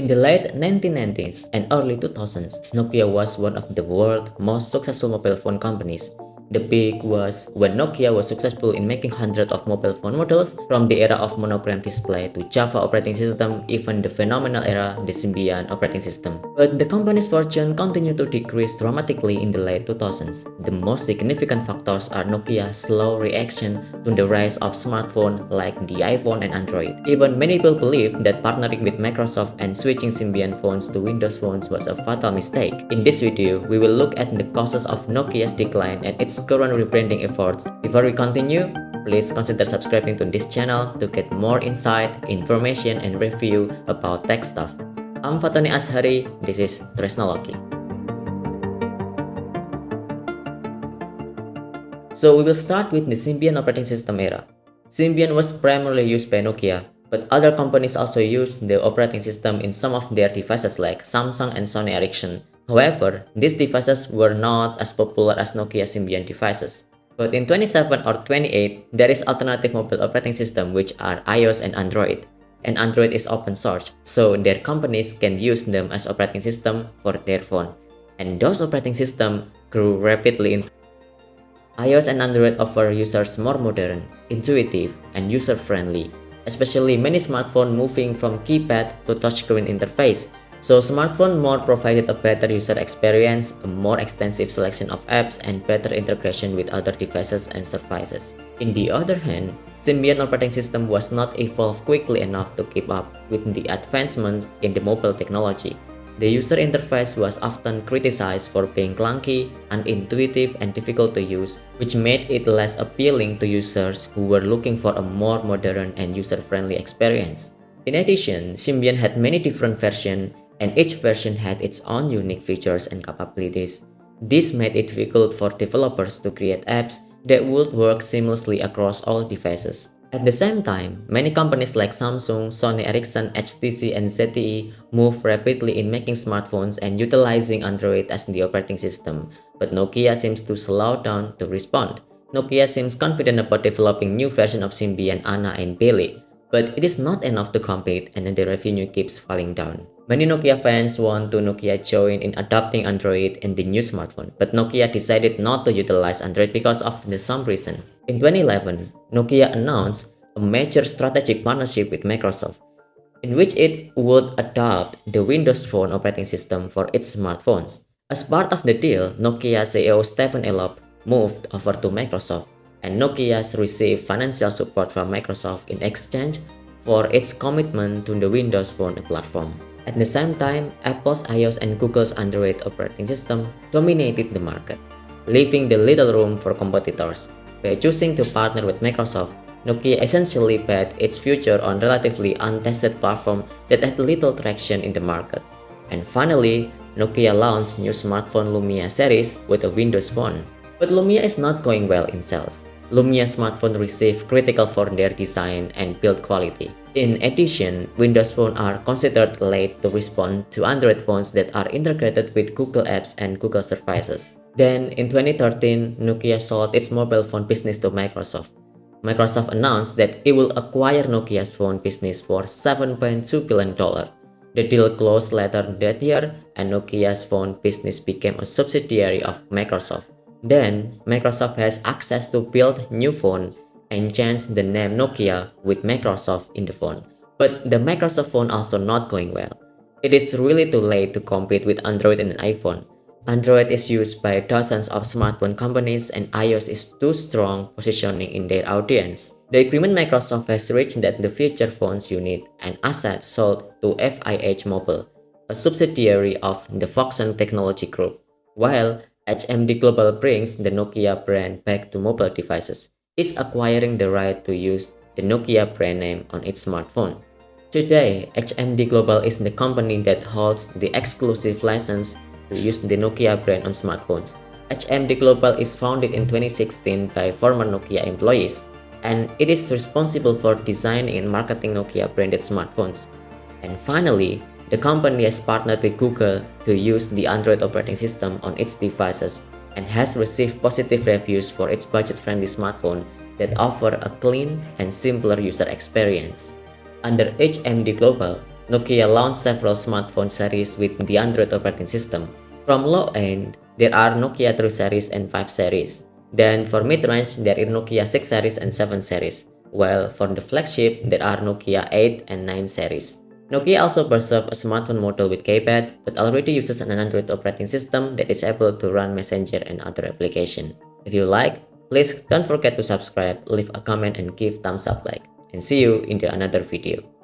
In the late 1990s and early 2000s, Nokia was one of the world's most successful mobile phone companies. The peak was when Nokia was successful in making hundreds of mobile phone models from the era of monochrome display to Java operating system, even the phenomenal era, the Symbian operating system. But the company's fortune continued to decrease dramatically in the late 2000s. The most significant factors are Nokia's slow reaction to the rise of smartphones like the iPhone and Android. Even many people believe that partnering with Microsoft and switching Symbian phones to Windows phones was a fatal mistake. In this video, we will look at the causes of Nokia's decline and its current rebranding efforts. Before we continue, please consider subscribing to this channel to get more insight, information, and review about tech stuff. I'm Fatoni Ashari, this is Tresnology. So we will start with the Symbian operating system era. Symbian was primarily used by Nokia, but other companies also used the operating system in some of their devices like Samsung and Sony Ericsson. However, these devices were not as popular as Nokia Symbian devices. But in 27 or 28, there is alternative mobile operating system which are iOS and Android. And Android is open source, so their companies can use them as operating system for their phone. And those operating systems grew rapidly in iOS and Android offer users more modern, intuitive, and user-friendly, especially many smartphones moving from keypad to touchscreen interface. So smartphone more provided a better user experience, a more extensive selection of apps, and better integration with other devices and services. In the other hand, Symbian operating system was not evolved quickly enough to keep up with the advancements in the mobile technology. The user interface was often criticized for being clunky, unintuitive, and difficult to use, which made it less appealing to users who were looking for a more modern and user-friendly experience. In addition, Symbian had many different versions, and each version had its own unique features and capabilities. This made it difficult for developers to create apps that would work seamlessly across all devices. At the same time, many companies like Samsung, Sony Ericsson, HTC, and ZTE moved rapidly in making smartphones and utilizing Android as the operating system, but Nokia seems to slow down to respond. Nokia seems confident about developing new versions of Symbian, Anna, and Bailey, but it is not enough to compete and the revenue keeps falling down. Many Nokia fans want to Nokia join in adopting Android in the new smartphone, but Nokia decided not to utilize Android because of some reason. In 2011, Nokia announced a major strategic partnership with Microsoft, in which it would adopt the Windows Phone operating system for its smartphones. As part of the deal, Nokia CEO Stephen Elop moved over to Microsoft, and Nokia received financial support from Microsoft in exchange for its commitment to the Windows Phone platform. At the same time, Apple's iOS and Google's Android operating system dominated the market, leaving the little room for competitors. By choosing to partner with Microsoft, Nokia essentially bet its future on relatively untested platform that had little traction in the market. And finally, Nokia launched new smartphone Lumia series with a Windows Phone. But Lumia is not going well in sales. Lumia smartphones received critical for their design and build quality. In addition, Windows phones are considered late to respond to Android phones that are integrated with Google Apps and Google services. Then, in 2013, Nokia sold its mobile phone business to Microsoft. Microsoft announced that it will acquire Nokia's phone business for $7.2 billion. The deal closed later that year, and Nokia's phone business became a subsidiary of Microsoft. Then, Microsoft has access to build new phone and change the name Nokia with Microsoft in the phone. But the Microsoft phone also not going well. It is really too late to compete with Android and an iPhone. Android is used by dozens of smartphone companies and iOS is too strong positioning in their audience. The agreement Microsoft has reached that the future phones unit and assets sold to FIH Mobile, a subsidiary of the Foxconn Technology Group, while HMD Global brings the Nokia brand back to mobile devices, is acquiring the right to use the Nokia brand name on its smartphone. Today, HMD Global is the company that holds the exclusive license to use the Nokia brand on smartphones. HMD Global is founded in 2016 by former Nokia employees, and it is responsible for designing and marketing Nokia branded smartphones. And finally, the company has partnered with Google to use the Android operating system on its devices and has received positive reviews for its budget-friendly smartphone that offer a clean and simpler user experience. Under HMD Global, Nokia launched several smartphone series with the Android operating system. From low end, there are Nokia 3 series and 5 series. Then for mid-range, there are Nokia 6 series and 7 series. While for the flagship, there are Nokia 8 and 9 series. Nokia also preserved a smartphone model with keypad, but already uses an Android operating system that is able to run Messenger and other applications. If you like, please don't forget to subscribe, leave a comment and give thumbs up like. And see you in the another video.